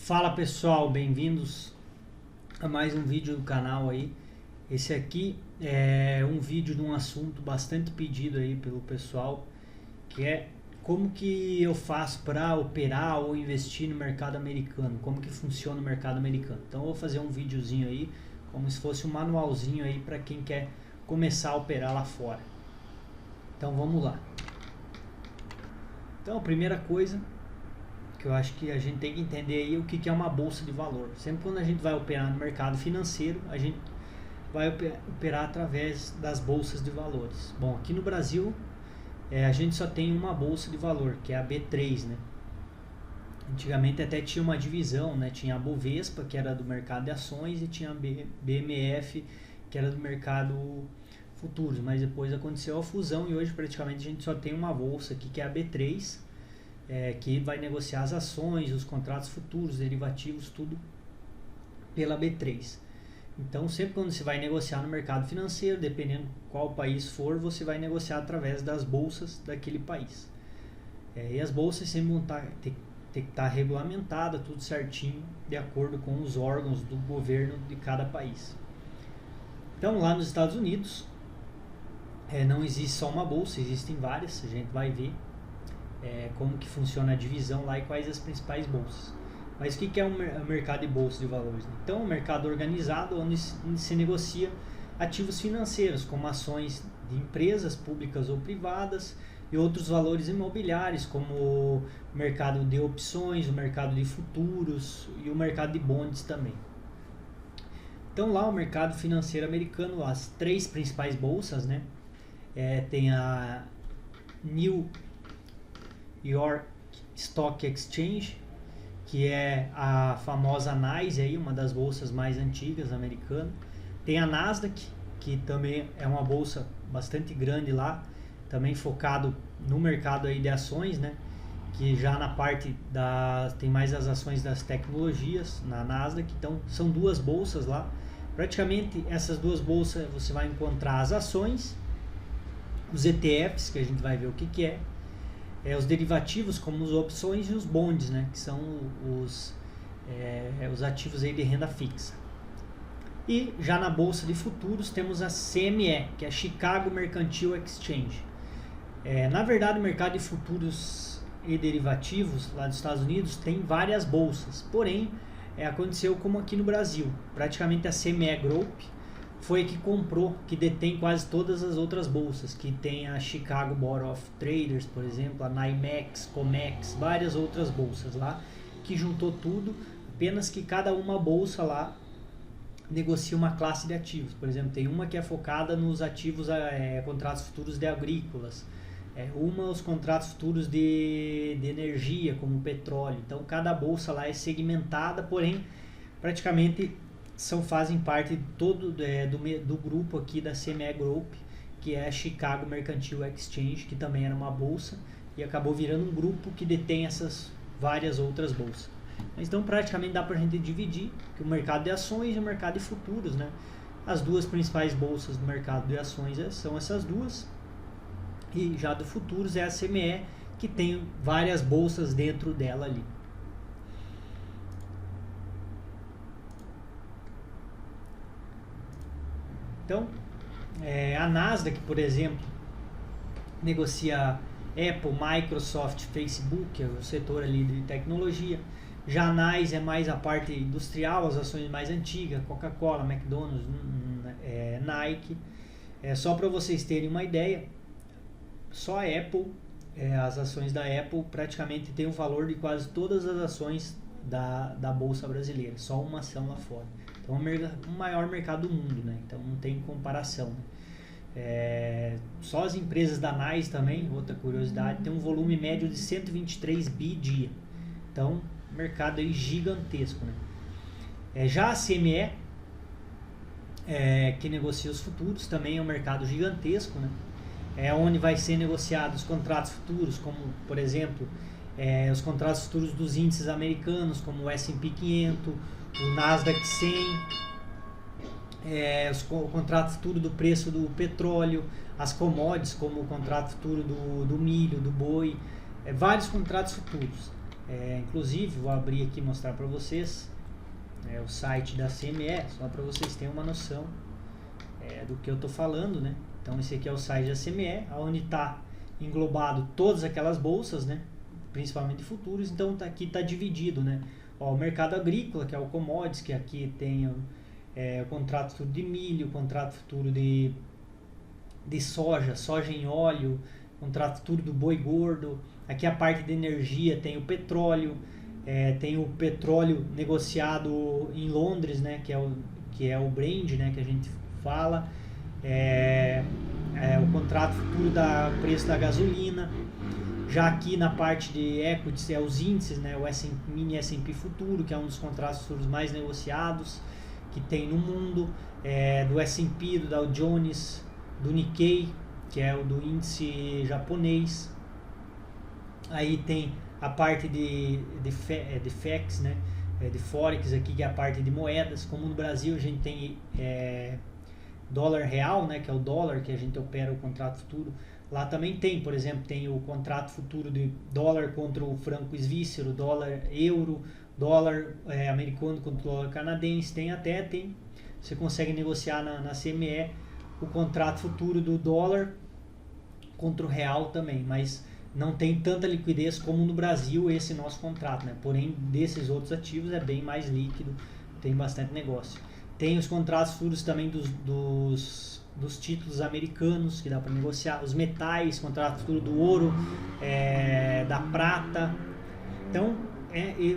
Fala pessoal, bem-vindos a mais um vídeo do canal aí. Esse aqui é um vídeo de um assunto bastante pedido aí pelo pessoal, que é como que eu faço para operar ou investir no mercado americano, como que funciona o mercado americano. Então eu vou fazer um videozinho aí, como se fosse um manualzinho aí para quem quer começar a operar lá fora. Então vamos lá. Então a primeira coisa que eu acho que a gente tem que entender aí o que é uma bolsa de valor. Sempre quando a gente vai operar no mercado financeiro, a gente vai operar através das bolsas de valores. Bom, aqui no Brasil a gente só tem uma bolsa de valor, que é a B3, né? Antigamente até tinha uma divisão, né? Tinha a Bovespa, que era do mercado de ações, e tinha a BMF, que era do mercado futuros, mas depois aconteceu a fusão e hoje praticamente a gente só tem uma bolsa aqui, que é a B3, que vai negociar as ações, os contratos futuros, derivativos, tudo pela B3. Então sempre quando você vai negociar no mercado financeiro, dependendo qual país for, você vai negociar através das bolsas daquele país. E as bolsas sempre vão ter que estar regulamentadas, tudo certinho, de acordo com os órgãos do governo de cada país. Então lá nos Estados Unidos não existe só uma bolsa, existem várias, a gente vai ver como que funciona a divisão lá e quais as principais bolsas. Mas o que é o mercado de bolsa de valores? Então, é um mercado organizado onde se negocia ativos financeiros, como ações de empresas públicas ou privadas e outros valores imobiliários, como o mercado de opções, o mercado de futuros e o mercado de bonds também. Então, lá o mercado financeiro americano, as três principais bolsas, né? Tem a New York Stock Exchange, que é a famosa NYSE, aí, uma das bolsas mais antigas americanas. Tem a Nasdaq, que também é uma bolsa bastante grande lá, também focado no mercado aí de ações, né? Que já na parte tem mais as ações das tecnologias na Nasdaq. Então são duas bolsas lá. Praticamente essas duas bolsas você vai encontrar as ações, os ETFs, que a gente vai ver o que é, os derivativos, como as opções, e os bonds, né, que são os ativos aí de renda fixa. E já na bolsa de futuros temos a CME, que é a Chicago Mercantile Exchange. Na verdade, o mercado de futuros e derivativos lá dos Estados Unidos tem várias bolsas, porém aconteceu como aqui no Brasil. Praticamente a CME Group foi que comprou, que detém quase todas as outras bolsas, que tem a Chicago Board of Traders, por exemplo, a NYMEX, COMEX, várias outras bolsas lá, que juntou tudo, apenas que cada uma bolsa lá negocia uma classe de ativos. Por exemplo, tem uma que é focada nos ativos, contratos futuros de agrícolas, os contratos futuros de energia, como petróleo. Então, cada bolsa lá é segmentada, porém, praticamente fazem parte do grupo aqui da CME Group, que é a Chicago Mercantile Exchange, que também era uma bolsa e acabou virando um grupo que detém essas várias outras bolsas. Mas então praticamente dá para a gente dividir que o mercado de ações e o mercado de futuros, né? As duas principais bolsas do mercado de ações são essas duas, e já do futuros é a CME, que tem várias bolsas dentro dela ali. Então, a Nasdaq, por exemplo, negocia Apple, Microsoft, Facebook, que é o setor ali de tecnologia. Já a NYSE é mais a parte industrial, as ações mais antigas, Coca-Cola, McDonald's, Nike. Só para vocês terem uma ideia, só a Apple, as ações da Apple praticamente tem o valor de quase todas as ações da Bolsa Brasileira, só uma ação lá fora. Então é o maior mercado do mundo, né? Então não tem comparação. Só as empresas da NYSE também, outra curiosidade, tem um volume médio de 123 bi dia. Então, mercado aí gigantesco, né? Já a CME, que negocia os futuros, também é um mercado gigantesco, né? Onde vai ser negociados os contratos futuros, como, por exemplo, os contratos futuros dos índices americanos, como o S&P 500, o Nasdaq 100, o contrato futuro do preço do petróleo, as commodities, como o contrato futuro do milho, do boi, vários contratos futuros. Inclusive, vou abrir aqui e mostrar para vocês o site da CME, só para vocês terem uma noção do que eu estou falando, né? Então esse aqui é o site da CME, onde está englobado todas aquelas bolsas, né? Principalmente futuros. Então aqui está dividido, né? O mercado agrícola, que é o commodities, que aqui tem o contrato futuro de milho, o contrato futuro de soja em óleo, contrato futuro do boi gordo. Aqui a parte de energia tem o petróleo, tem o petróleo negociado em Londres, né? Que é o Brent, né? Que a gente fala. O contrato futuro do preço da gasolina. Já aqui na parte de equities os índices, né, o mini S&P futuro, que é um dos contratos futuros mais negociados que tem no mundo, do S&P, do Dow Jones, do Nikkei, que é o do índice japonês. Aí tem a parte de FX, né, de Forex aqui, que é a parte de moedas. Como no Brasil a gente tem dólar real, né, que é o dólar que a gente opera o contrato futuro. Lá também tem, por exemplo, tem o contrato futuro de dólar contra o franco svícero, dólar euro, dólar americano contra o dólar canadense. Você consegue negociar na CME o contrato futuro do dólar contra o real também, mas não tem tanta liquidez como no Brasil esse nosso contrato, né? Porém, desses outros ativos é bem mais líquido, tem bastante negócio. Tem os contratos futuros também dos títulos americanos que dá para negociar, os metais, contrato futuro do ouro, da prata. Então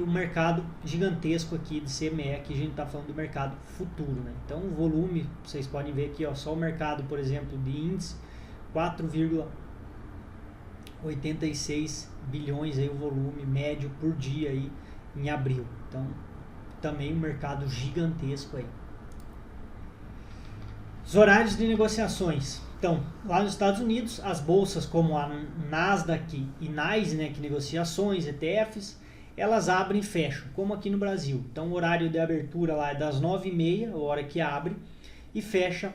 o mercado gigantesco aqui de CME, que a gente está falando do mercado futuro, né? Então o volume, vocês podem ver aqui, só o mercado, por exemplo, de índice, 4,86 bilhões aí o volume médio por dia aí em abril. Então também um mercado gigantesco aí. Os horários de negociações. Então, lá nos Estados Unidos, as bolsas como a Nasdaq e NYSE, né, que negocia ações, ETFs, elas abrem e fecham, como aqui no Brasil. Então, o horário de abertura lá é das 9h30, a hora que abre, e fecha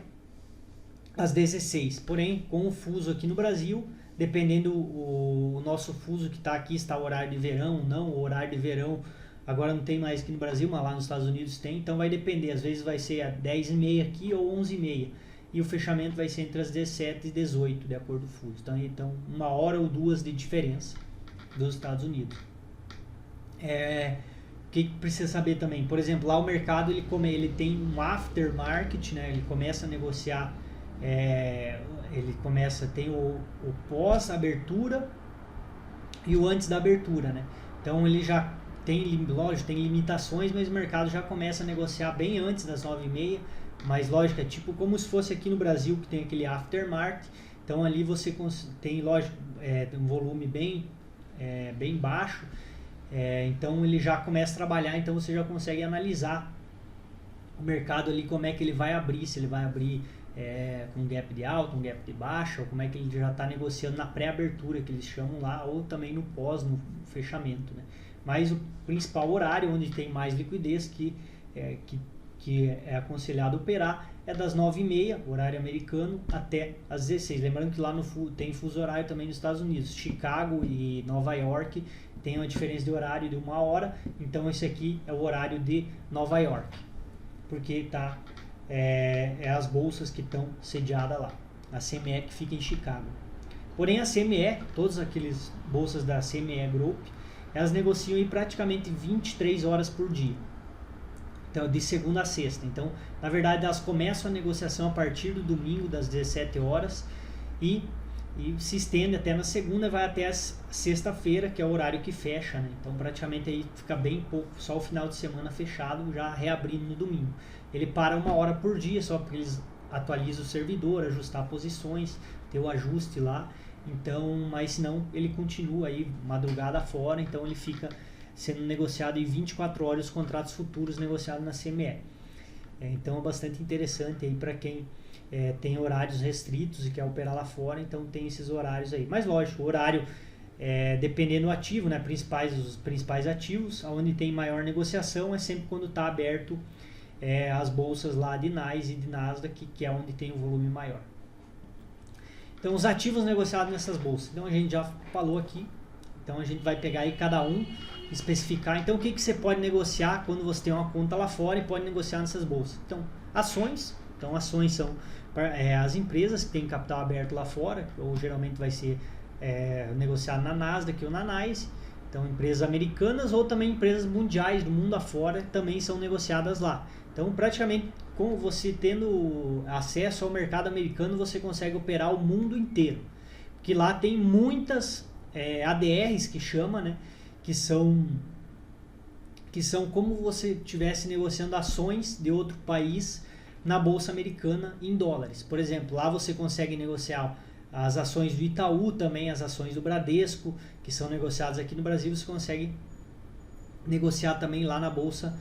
às 16h. Porém, com o fuso aqui no Brasil, dependendo o nosso fuso que está aqui, está o horário de verão, não, o horário de verão agora não tem mais aqui no Brasil, mas lá nos Estados Unidos tem, então vai depender, às vezes vai ser às 10h30 aqui ou 11h30, e o fechamento vai ser entre as 17 e 18, de acordo com o fuso. Então 1 hora ou 2 de diferença dos Estados Unidos. O que precisa saber também? Por exemplo, lá o mercado ele tem um aftermarket, né? Ele começa a negociar, tem o pós-abertura e o antes da abertura, né? Então ele já tem limitações, mas o mercado já começa a negociar bem antes das 9h30, mas lógico, é tipo como se fosse aqui no Brasil, que tem aquele aftermarket. Então ali você tem, lógico, um volume bem baixo, então ele já começa a trabalhar, então você já consegue analisar o mercado ali, como é que ele vai abrir, se ele vai abrir com um gap de alta, um gap de baixa, ou como é que ele já está negociando na pré-abertura, que eles chamam lá, ou também no no fechamento, né? Mas o principal horário onde tem mais liquidez, que é aconselhado operar, é das 9h30, horário americano, até as 16h. Lembrando que lá tem fuso horário também nos Estados Unidos. Chicago e Nova York tem uma diferença de horário de 1 hora, então esse aqui é o horário de Nova York, porque as bolsas que estão sediadas lá. A CME que fica em Chicago. Porém a CME, todas aquelas bolsas da CME Group, elas negociam em praticamente 23 horas por dia. Então, de segunda a sexta. Então, na verdade, elas começam a negociação a partir do domingo, das 17 horas, e se estende até na segunda, vai até a sexta-feira, que é o horário que fecha, né? Então, praticamente aí fica bem pouco, só o final de semana fechado, já reabrindo no domingo. Ele para 1 hora por dia, só porque eles atualizam o servidor, ajustar posições, ter o ajuste lá. Então, mas senão ele continua aí madrugada fora, então ele fica sendo negociado em 24 horas os contratos futuros negociados na CME. Então é bastante interessante aí para quem tem horários restritos e quer operar lá fora, então tem esses horários aí. Mas lógico, o horário dependendo do ativo, né, os principais ativos, onde tem maior negociação é sempre quando está aberto as bolsas lá de NYSE e de Nasdaq, que é onde tem o volume maior. Então, os ativos negociados nessas bolsas. Então, a gente já falou aqui. Então, a gente vai pegar aí cada um especificar. Então, o que você pode negociar quando você tem uma conta lá fora e pode negociar nessas bolsas? Então, ações. Então, ações são as empresas que têm capital aberto lá fora, ou geralmente vai ser negociado na Nasdaq ou na NYSE. Então, empresas americanas ou também empresas mundiais do mundo afora também são negociadas lá. Então, praticamente, com você tendo acesso ao mercado americano, você consegue operar o mundo inteiro. Porque lá tem muitas ADRs que chama, né? Que são como você estivesse negociando ações de outro país na Bolsa Americana em dólares. Por exemplo, lá você consegue negociar as ações do Itaú, também as ações do Bradesco, que são negociadas aqui no Brasil, você consegue negociar também lá na Bolsa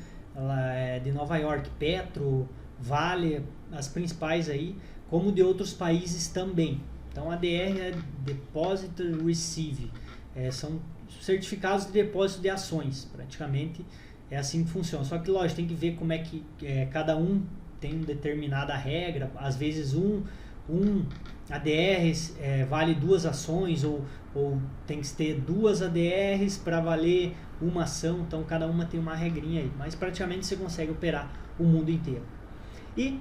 de Nova York, Petro, Vale, as principais aí, como de outros países também. Então, ADR é Deposit Receive, são certificados de depósito de ações, praticamente é assim que funciona. Só que, lógico, tem que ver como é que cada um tem uma determinada regra, às vezes um ADRs vale 2 ações ou tem que ter 2 ADRs para valer uma ação, então cada uma tem uma regrinha aí, mas praticamente você consegue operar o mundo inteiro. E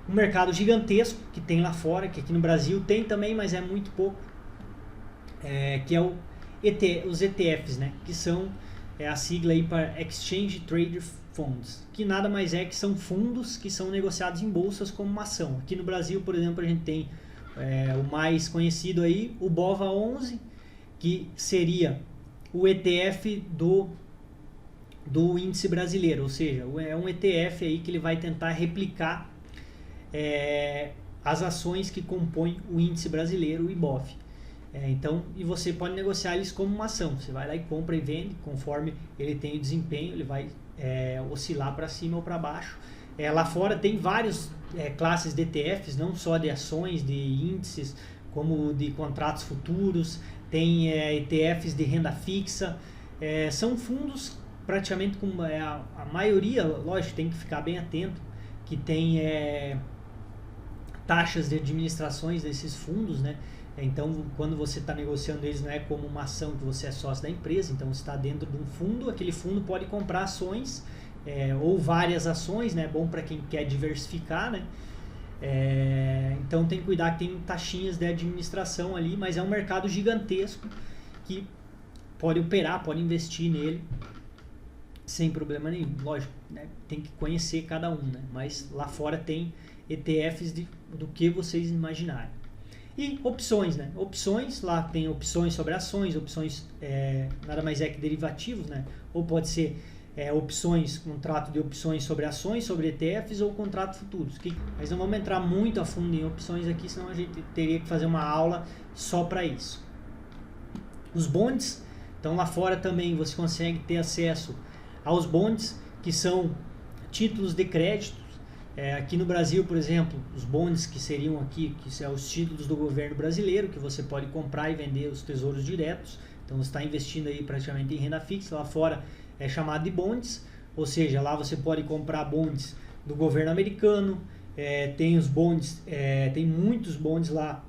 um mercado gigantesco que tem lá fora, que aqui no Brasil tem também, mas é muito pouco, que é os ETFs, né? Que são a sigla aí para Exchange Traded Funds, que nada mais é que são fundos que são negociados em bolsas como uma ação. Aqui no Brasil, por exemplo, a gente tem o mais conhecido aí, o BOVA11, que seria o ETF do índice brasileiro, ou seja, é um ETF aí que ele vai tentar replicar as ações que compõem o índice brasileiro, o IBOV. Então, e você pode negociar eles como uma ação. Você vai lá e compra e vende, conforme ele tem o desempenho, ele vai oscilar para cima ou para baixo. Lá fora tem várias classes de ETFs, não só de ações, de índices, como de contratos futuros, tem ETFs de renda fixa, são fundos praticamente como a maioria, lógico, tem que ficar bem atento, que tem taxas de administrações desses fundos, né? Então, quando você está negociando eles, não é como uma ação que você é sócio da empresa, então você está dentro de um fundo, aquele fundo pode comprar ações, ou várias ações, né? Bom para quem quer diversificar, né? Então tem que cuidar que tem taxinhas de administração ali, mas é um mercado gigantesco que pode operar, pode investir nele sem problema nenhum. Lógico, né? Tem que conhecer cada um, né? Mas lá fora tem ETFs do que vocês imaginarem. E opções, né? Opções, lá tem opções sobre ações, opções nada mais é que derivativos, né? Ou pode ser opções, contrato de opções sobre ações, sobre ETFs ou contratos futuros. Mas não vamos entrar muito a fundo em opções aqui, senão a gente teria que fazer uma aula só para isso. Os bonds, então lá fora também você consegue ter acesso aos bonds, que são títulos de crédito. Aqui no Brasil, por exemplo, os bonds que seriam aqui, que são os títulos do governo brasileiro, que você pode comprar e vender os tesouros diretos. Então você está investindo aí praticamente em renda fixa. Lá fora é chamado de bonds, ou seja, lá você pode comprar bonds do governo americano. Tem os bonds, tem muitos bonds lá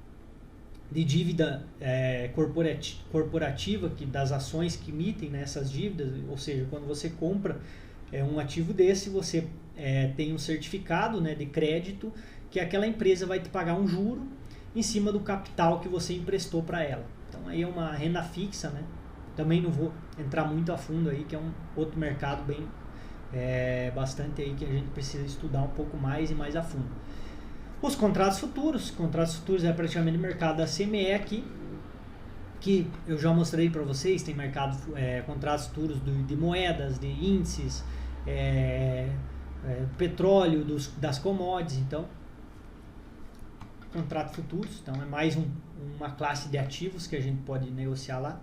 de dívida corporativa, das ações que emitem, né, essas dívidas. Ou seja, quando você compra um ativo desse, você tem um certificado, né, de crédito, que aquela empresa vai te pagar um juro em cima do capital que você emprestou para ela. Então aí é uma renda fixa, né? Também não vou entrar muito a fundo aí, que é um outro mercado bem bastante aí que a gente precisa estudar um pouco mais e mais a fundo. Os contratos futuros é praticamente o mercado da CME aqui, que eu já mostrei para vocês. Tem mercado contratos futuros de moedas, de índices, petróleo, das commodities. Então, contratos futuros, então é mais uma classe de ativos que a gente pode negociar lá.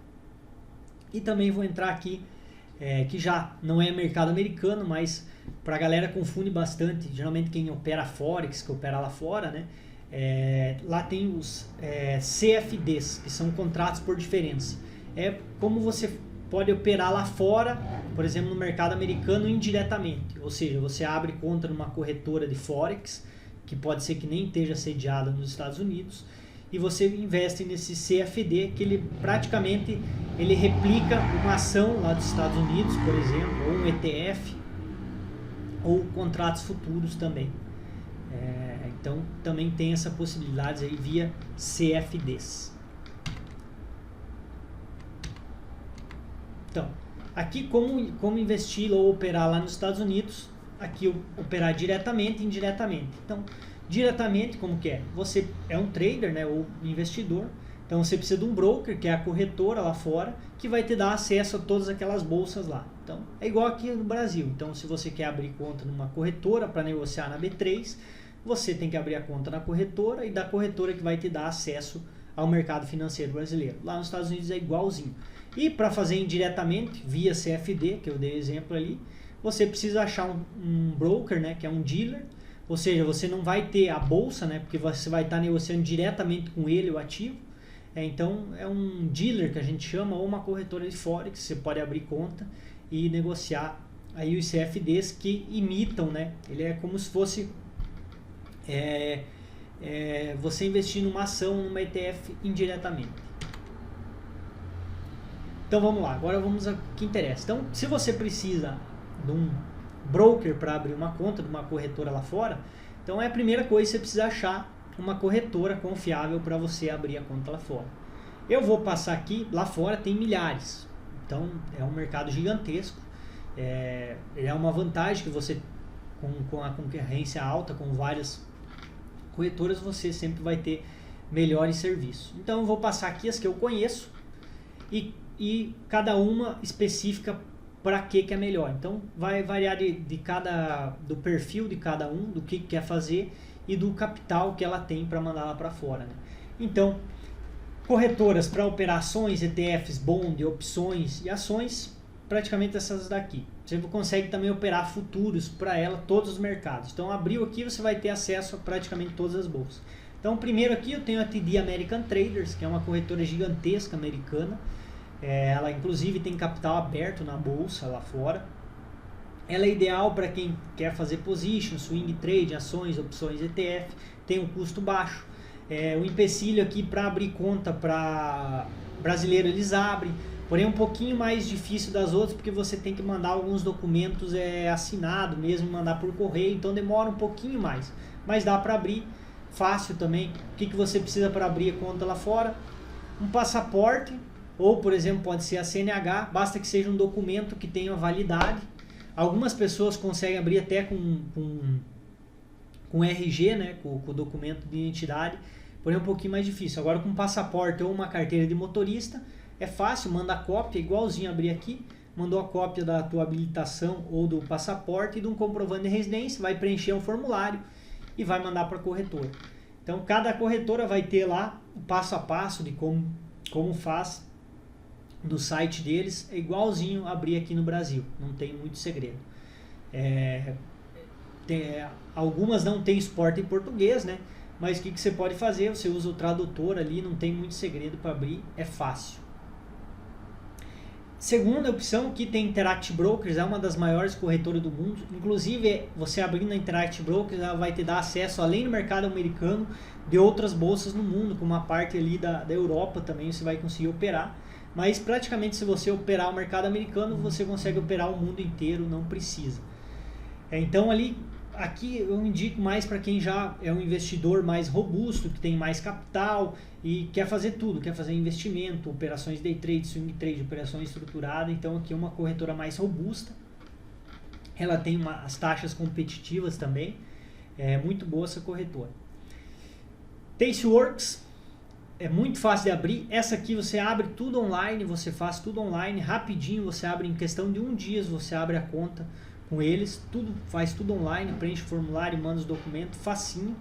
E também vou entrar aqui, que já não é mercado americano, mas para a galera confunde bastante, geralmente quem opera Forex, que opera lá fora, né? Lá tem os CFDs, que são contratos por diferença. É como você pode operar lá fora, por exemplo, no mercado americano indiretamente. Ou seja, você abre conta numa corretora de Forex, que pode ser que nem esteja sediada nos Estados Unidos, e você investe nesse CFD, que ele praticamente ele replica uma ação lá dos Estados Unidos, por exemplo, ou um ETF, ou contratos futuros também. Então também tem essa possibilidade aí via CFDs. Então, aqui como investir ou operar lá nos Estados Unidos, aqui operar diretamente e indiretamente. Então, diretamente, como que é? Você é um trader, né, ou investidor, então você precisa de um broker, que é a corretora lá fora, que vai te dar acesso a todas aquelas bolsas lá. Então, é igual aqui no Brasil. Então, se você quer abrir conta numa corretora para negociar na B3, você tem que abrir a conta na corretora e da corretora que vai te dar acesso ao mercado financeiro brasileiro. Lá nos Estados Unidos é igualzinho. E para fazer indiretamente, via CFD, que eu dei exemplo ali, você precisa achar um broker, né, que é um dealer, ou seja, você não vai ter a bolsa, né, porque você vai estar negociando diretamente com ele o ativo. Então é um dealer que a gente chama, ou uma corretora de forex, você pode abrir conta e negociar aí os CFDs que imitam, né? Ele é como se fosse você investir numa ação, numa ETF indiretamente. Então vamos lá, agora vamos ao que interessa. Então, se você precisa de um broker para abrir uma conta, de uma corretora lá fora, então é a primeira coisa que você precisa achar uma corretora confiável para você abrir a conta lá fora. Eu vou passar aqui, lá fora tem milhares, então é um mercado gigantesco, é uma vantagem que você, com a concorrência alta, com várias corretoras, você sempre vai ter melhores serviços. Então eu vou passar aqui as que eu conheço e cada uma específica para que é melhor. Então vai variar do perfil de cada um, do que quer fazer e do capital que ela tem para mandar lá para fora, né? Então, corretoras para operações, ETFs, bond, opções e ações, praticamente essas daqui. Você consegue também operar futuros para ela, todos os mercados. Então, abriu aqui, você vai ter acesso a praticamente todas as bolsas. Então, primeiro aqui eu tenho a TD American Traders, que é uma corretora gigantesca americana. Ela, inclusive, tem capital aberto na bolsa lá fora. Ela é ideal para quem quer fazer position, swing trade, ações, opções, ETF, tem um custo baixo. O empecilho aqui para abrir conta para brasileiro eles abrem, porém é um pouquinho mais difícil das outras porque você tem que mandar alguns documentos assinado mesmo, mandar por correio, então demora um pouquinho mais, mas dá para abrir fácil também. O que você precisa para abrir a conta lá fora? Um passaporte, ou por exemplo pode ser a CNH, basta que seja um documento que tenha validade. Algumas pessoas conseguem abrir até com RG, né, com o documento de identidade, porém é um pouquinho mais difícil. Agora com passaporte ou uma carteira de motorista, é fácil, manda a cópia, igualzinho abrir aqui, mandou a cópia da tua habilitação ou do passaporte e de um comprovante de residência, vai preencher um formulário e vai mandar para a corretora. Então cada corretora vai ter lá o passo a passo de como faz do site deles, é igualzinho abrir aqui no Brasil, não tem muito segredo. Algumas não tem suporte em português, né? Mas o que você pode fazer? Você usa o tradutor ali, não tem muito segredo para abrir, é fácil. Segunda opção, que tem Interactive Brokers, é uma das maiores corretoras do mundo. Inclusive, você abrindo a Interactive Brokers, ela vai te dar acesso, além do mercado americano, de outras bolsas no mundo, com uma parte ali da Europa também você vai conseguir operar. Mas praticamente se você operar o mercado americano, você consegue operar o mundo inteiro, não precisa. Então aqui eu indico mais para quem já é um investidor mais robusto, que tem mais capital e quer fazer tudo, quer fazer investimento, operações day trade, swing trade, operações estruturadas. Então aqui é uma corretora mais robusta, ela tem as taxas competitivas também, é muito boa essa corretora. Tasteworks, é muito fácil de abrir. Essa aqui você abre tudo online, você faz tudo online, rapidinho, você abre em questão de 1 dia, você abre a conta com eles, faz tudo online, preenche o formulário, manda os documentos, facinho.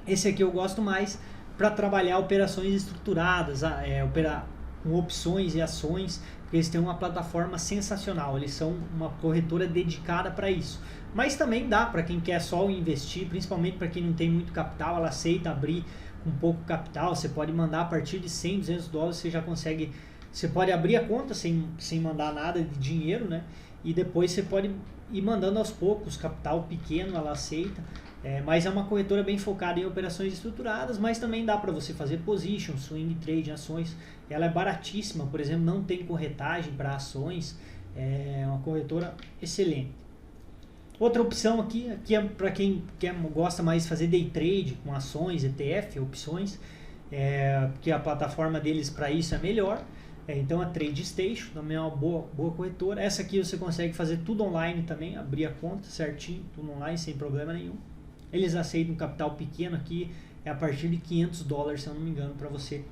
Esse aqui eu gosto mais para trabalhar operações estruturadas, operar com opções e ações, porque eles têm uma plataforma sensacional, eles são uma corretora dedicada para isso. Mas também dá para quem quer só investir, principalmente para quem não tem muito capital, ela aceita abrir com pouco capital, você pode mandar a partir de 100, 200 dólares, você já consegue Você pode abrir a conta sem mandar nada de dinheiro, né? E depois você pode ir mandando aos poucos, capital pequeno ela aceita. Mas é uma corretora bem focada em operações estruturadas, mas também dá para você fazer position, swing trade, ações. Ela é baratíssima, por exemplo, não tem corretagem para ações. É uma corretora excelente. Outra opção aqui é para quem gosta mais de fazer day trade com ações, ETF, opções, porque a plataforma deles para isso é melhor. Então a TradeStation também é uma boa corretora. Essa aqui você consegue fazer tudo online também, abrir a conta certinho, tudo online sem problema nenhum. Eles aceitam capital pequeno aqui, é a partir de $500, se eu não me engano, para você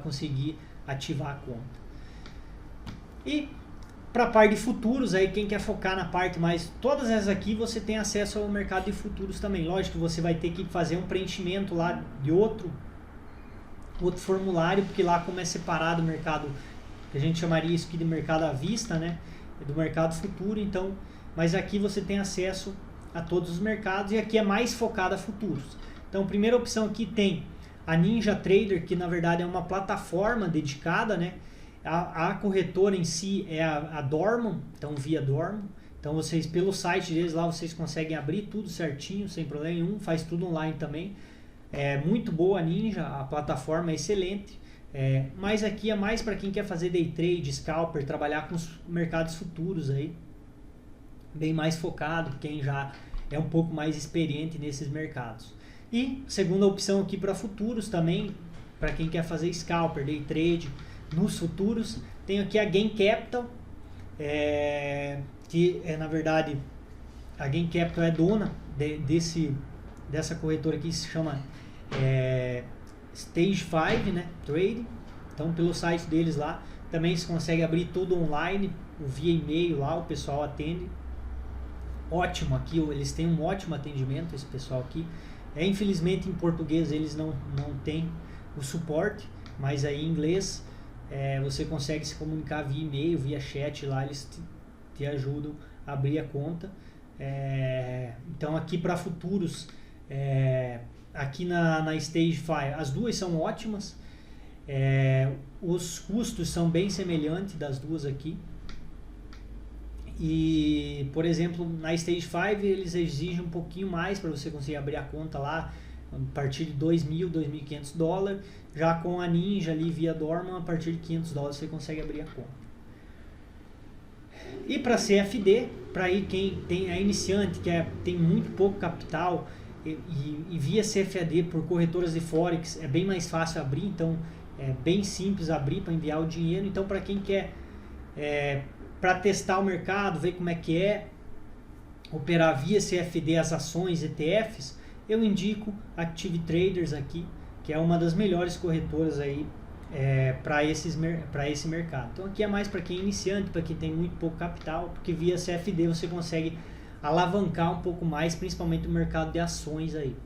conseguir ativar a conta. E para a parte de futuros, aí quem quer focar na parte mais... Todas essas aqui você tem acesso ao mercado de futuros também. Lógico que você vai ter que fazer um preenchimento lá de outro formulário, porque lá como é separado o mercado, que a gente chamaria isso aqui de mercado à vista, né? Do mercado futuro, então... Mas aqui você tem acesso a todos os mercados e aqui é mais focado a futuros. Então a primeira opção aqui tem a NinjaTrader, que na verdade é uma plataforma dedicada, né? A corretora em si é a Dorman, então via Dorman. Então vocês, pelo site deles lá, vocês conseguem abrir tudo certinho, sem problema nenhum, faz tudo online também. É muito boa a Ninja, a plataforma é excelente. Mas aqui é mais para quem quer fazer day trade, scalper, trabalhar com os mercados futuros aí. Bem mais focado, quem já é um pouco mais experiente nesses mercados. E segunda opção aqui para futuros também, para quem quer fazer scalper, day trade, nos futuros, tem aqui a Gain Capital, que na verdade a Gain Capital é dona dessa corretora aqui, se chama Stage 5, né, Trade. Então pelo site deles lá também se consegue abrir tudo online, via e-mail lá, o pessoal atende. Ótimo aqui, eles têm um ótimo atendimento, esse pessoal aqui. Infelizmente em português eles não têm o suporte, mas aí em inglês você consegue se comunicar via e-mail, via chat lá, eles te ajudam a abrir a conta. Então aqui para futuros, aqui na Stage 5, as duas são ótimas. Os custos são bem semelhantes das duas aqui. E, por exemplo, na Stage 5 eles exigem um pouquinho mais para você conseguir abrir a conta lá, a partir de $2.000, $2.500. Já com a Ninja ali via Dorman, a partir de $500 você consegue abrir a conta. E para CFD, para ir quem é iniciante, tem muito pouco capital, e via CFD por corretoras de Forex é bem mais fácil abrir, então é bem simples abrir para enviar o dinheiro. Então para quem quer... para testar o mercado, ver como é que é operar via CFD as ações, ETFs, eu indico Active Traders aqui, que é uma das melhores corretoras aí para esse mercado. Então aqui é mais para quem é iniciante, para quem tem muito pouco capital, porque via CFD você consegue alavancar um pouco mais, principalmente o mercado de ações aí.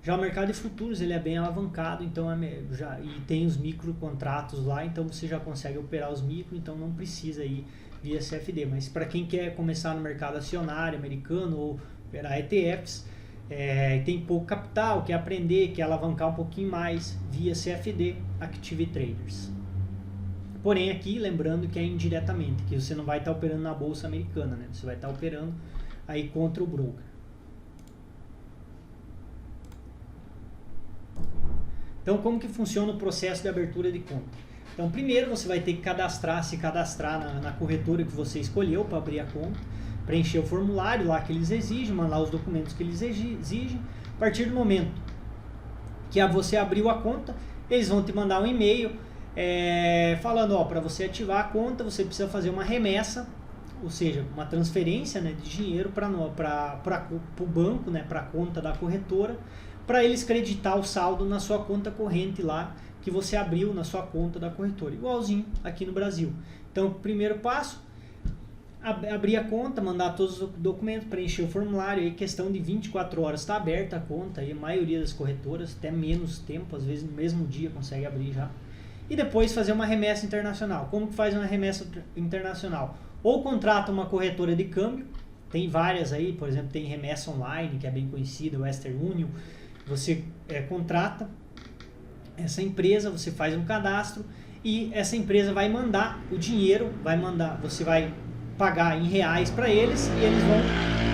Já o mercado de futuros ele é bem alavancado, então e tem os micro contratos lá, então você já consegue operar os micro, então não precisa ir via CFD. Mas para quem quer começar no mercado acionário americano ou operar ETFs, tem pouco capital, quer aprender, quer alavancar um pouquinho mais, via CFD, Active Traders. Porém aqui, lembrando que é indiretamente, que você não vai estar operando na bolsa americana, né? Você vai estar operando aí contra o broker. Então, como que funciona o processo de abertura de conta? Então, primeiro você vai ter que se cadastrar na corretora que você escolheu para abrir a conta, preencher o formulário lá que eles exigem, mandar os documentos que eles exigem. A partir do momento que você abriu a conta, eles vão te mandar um e-mail falando, para você ativar a conta, você precisa fazer uma remessa, ou seja, uma transferência, né, de dinheiro para o banco, né, para a conta da corretora, para eles creditar o saldo na sua conta corrente lá, que você abriu na sua conta da corretora, igualzinho aqui no Brasil. Então, primeiro passo, abrir a conta, mandar todos os documentos, preencher o formulário, aí questão de 24 horas está aberta a conta, aí a maioria das corretoras, até menos tempo, às vezes no mesmo dia consegue abrir já. E depois fazer uma remessa internacional. Como que faz uma remessa internacional? Ou contrata uma corretora de câmbio, tem várias aí, por exemplo, tem Remessa Online, que é bem conhecida, Western Union. Você contrata essa empresa, você faz um cadastro e essa empresa vai mandar o dinheiro, você vai pagar em reais para eles e eles vão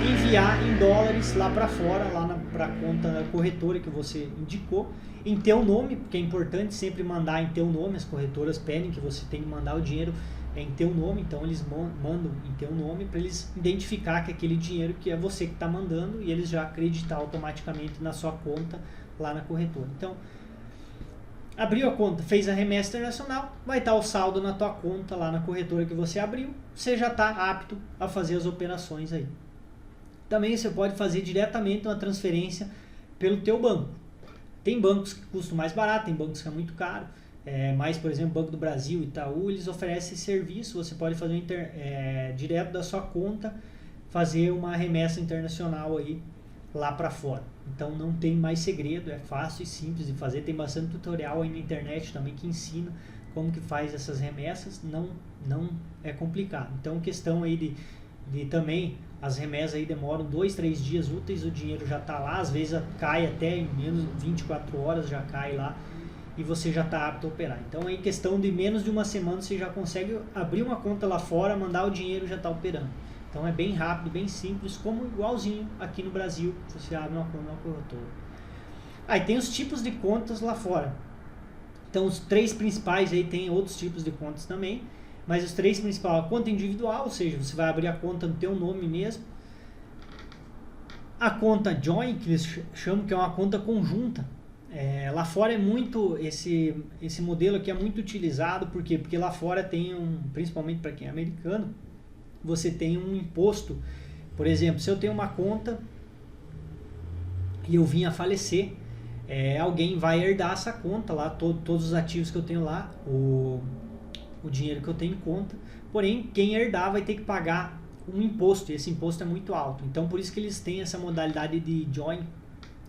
enviar em dólares lá para fora, lá para a conta da corretora que você indicou, em teu nome, porque é importante sempre mandar em teu nome, as corretoras pedem que você tem que mandar o dinheiro em teu nome, então eles mandam em teu nome para eles identificar que aquele dinheiro que é você que está mandando e eles já acreditar automaticamente na sua conta lá na corretora. Então, abriu a conta, fez a remessa internacional, vai estar o saldo na tua conta lá na corretora que você abriu, você já está apto a fazer as operações aí. Também você pode fazer diretamente uma transferência pelo teu banco. Tem bancos que custam mais barato, tem bancos que é muito caro, mas, por exemplo, Banco do Brasil, Itaú, eles oferecem esse serviço, você pode fazer direto da sua conta, fazer uma remessa internacional aí lá para fora. Então não tem mais segredo, é fácil e simples de fazer, tem bastante tutorial aí na internet também que ensina como que faz essas remessas, não é complicado. Então questão aí de também, as remessas aí demoram 2-3 dias úteis, o dinheiro já está lá, às vezes cai até em menos de 24 horas, já cai lá e você já está apto a operar. Então aí questão de menos de uma semana você já consegue abrir uma conta lá fora, mandar o dinheiro e já está operando. Então é bem rápido, bem simples, como igualzinho aqui no Brasil, você abre uma conta na corretora. Aí tem os tipos de contas lá fora. Então os 3 principais aí, tem outros tipos de contas também, mas os 3 principais, a conta individual, ou seja, você vai abrir a conta no teu nome mesmo. A conta Joint, que eles chamam, que é uma conta conjunta. Lá fora é muito, esse modelo aqui é muito utilizado, por quê? Porque lá fora tem principalmente para quem é americano, você tem um imposto. Por exemplo, se eu tenho uma conta e eu vim a falecer, alguém vai herdar essa conta lá, todos os ativos que eu tenho lá, o dinheiro que eu tenho em conta, porém quem herdar vai ter que pagar um imposto, e esse imposto é muito alto. Então por isso que eles têm essa modalidade de joint,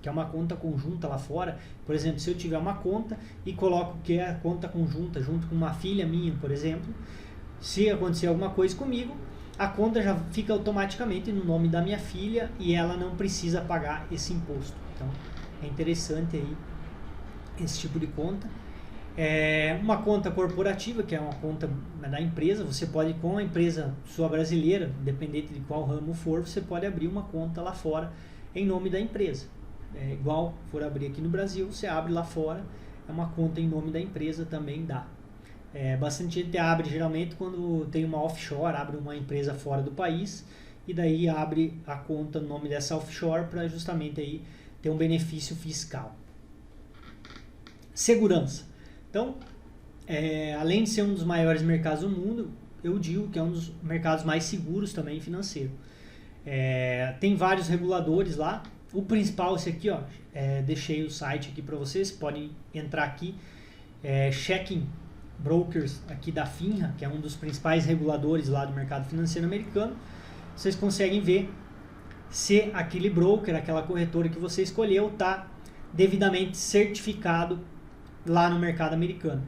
que é uma conta conjunta lá fora. Por exemplo, se eu tiver uma conta e coloco que é a conta conjunta junto com uma filha minha, por exemplo, se acontecer alguma coisa comigo, a conta já fica automaticamente no nome da minha filha e ela não precisa pagar esse imposto. Então é interessante aí esse tipo de conta. Uma conta corporativa, que é uma conta da empresa, você pode, com a empresa sua brasileira, independente de qual ramo for, você pode abrir uma conta lá fora em nome da empresa. Igual for abrir aqui no Brasil, você abre lá fora, é uma conta em nome da empresa, também dá. Bastante gente abre geralmente quando tem uma offshore, abre uma empresa fora do país e daí abre a conta no nome dessa offshore para justamente aí ter um benefício fiscal. Segurança. Então, além de ser um dos maiores mercados do mundo, eu digo que é um dos mercados mais seguros também financeiro. Tem vários reguladores lá. O principal, esse aqui, ó, deixei o site aqui para vocês, podem entrar aqui, Checking Brokers aqui da FINRA, que é um dos principais reguladores lá do mercado financeiro americano. Vocês conseguem ver se aquele broker, aquela corretora que você escolheu, está devidamente certificado lá no mercado americano.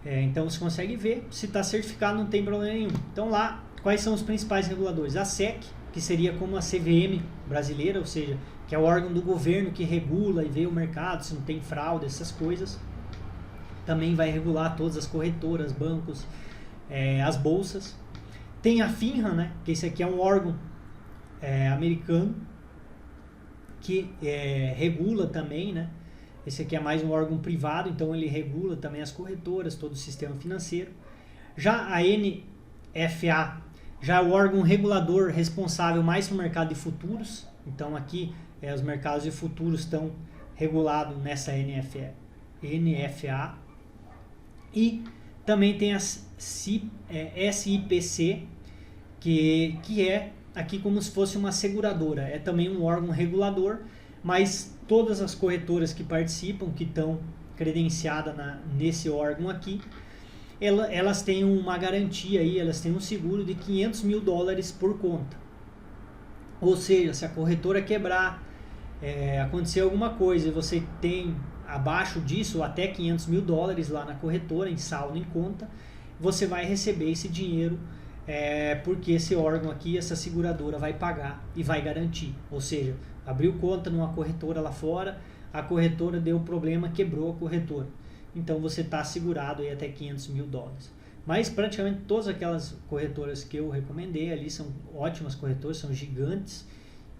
Então você consegue ver, se está certificado não tem problema nenhum. Então lá, quais são os principais reguladores? A SEC, que seria como a CVM brasileira, ou seja, que é o órgão do governo que regula e vê o mercado, se não tem fraude, essas coisas. Também vai regular todas as corretoras, bancos, as bolsas. Tem a FINRA, né, que esse aqui é um órgão americano que regula também, né? Esse aqui é mais um órgão privado, então ele regula também as corretoras, todo o sistema financeiro. Já a NFA já é o órgão regulador responsável mais para o mercado de futuros. Então aqui os mercados de futuros estão regulados nessa NFA. E também tem a SIPC, que é aqui como se fosse uma seguradora. É também um órgão regulador, mas todas as corretoras que participam, que estão credenciadas nesse órgão aqui, elas têm uma garantia aí, elas têm um seguro de $500 mil por conta. Ou seja, se a corretora quebrar, acontecer alguma coisa e você tem abaixo disso até $500 mil lá na corretora, em saldo em conta, você vai receber esse dinheiro, porque esse órgão aqui, essa seguradora vai pagar e vai garantir. Ou seja, abriu conta numa corretora lá fora, a corretora deu problema, quebrou a corretora. então você está segurado aí até 500 mil dólares. Mas praticamente todas aquelas corretoras que eu recomendei ali são ótimas corretoras, são gigantes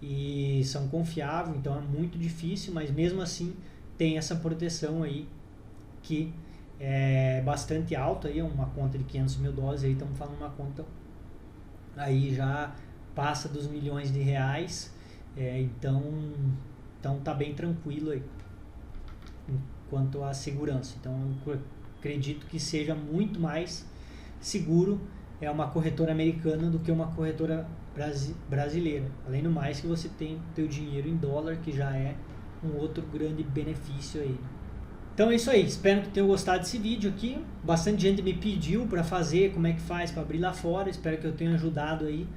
e são confiáveis, então é muito difícil, mas mesmo assim tem essa proteção aí que é bastante alta, aí uma conta de 500 mil dólares, aí estamos falando uma conta aí já passa dos milhões de reais, então tá bem tranquilo aí quanto à segurança. Então eu acredito que seja muito mais seguro uma corretora americana do que uma corretora brasileira. Além do mais que você tem teu dinheiro em dólar, que já é um outro grande benefício aí. Então é isso aí, espero que tenham gostado desse vídeo aqui. Bastante gente me pediu para fazer, como é que faz para abrir lá fora. Espero que eu tenha ajudado aí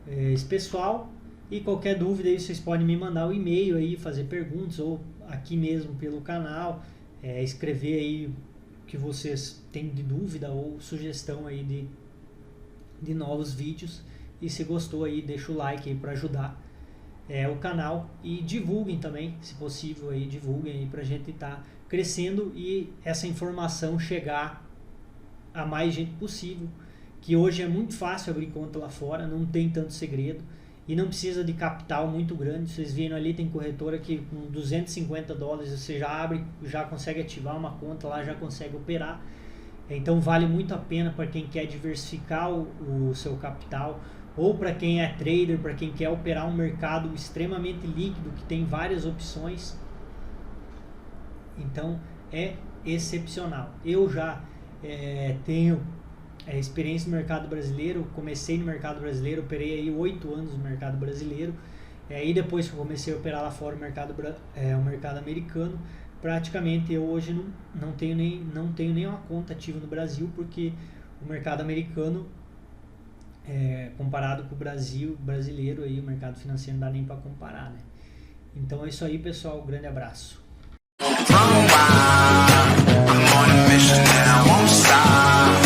esse pessoal. E qualquer dúvida aí vocês podem me mandar um e-mail aí, fazer perguntas, ou aqui mesmo pelo canal, escrever aí o que vocês têm de dúvida ou sugestão aí de novos vídeos. E se gostou aí, deixa o like aí para ajudar o canal, e divulguem também, se possível aí, divulguem aí pra gente estar crescendo e essa informação chegar a mais gente possível, que hoje é muito fácil abrir conta lá fora, não tem tanto segredo e não precisa de capital muito grande. Vocês viram ali, tem corretora que com 250 dólares você já abre, já consegue ativar uma conta lá, já consegue operar. Então vale muito a pena para quem quer diversificar o seu capital, ou para quem é trader, para quem quer operar um mercado extremamente líquido, que tem várias opções. Então é excepcional. Eu já tenho experiência no mercado brasileiro, comecei no mercado brasileiro, operei aí 8 anos no mercado brasileiro, e depois que eu comecei a operar lá fora o mercado americano, praticamente eu hoje não tenho nenhuma conta ativa no Brasil, porque o mercado americano, comparado com o brasileiro, aí, o mercado financeiro não dá nem para comparar, né? Então é isso aí, pessoal, um grande abraço. I'm on a mission and I won't stop.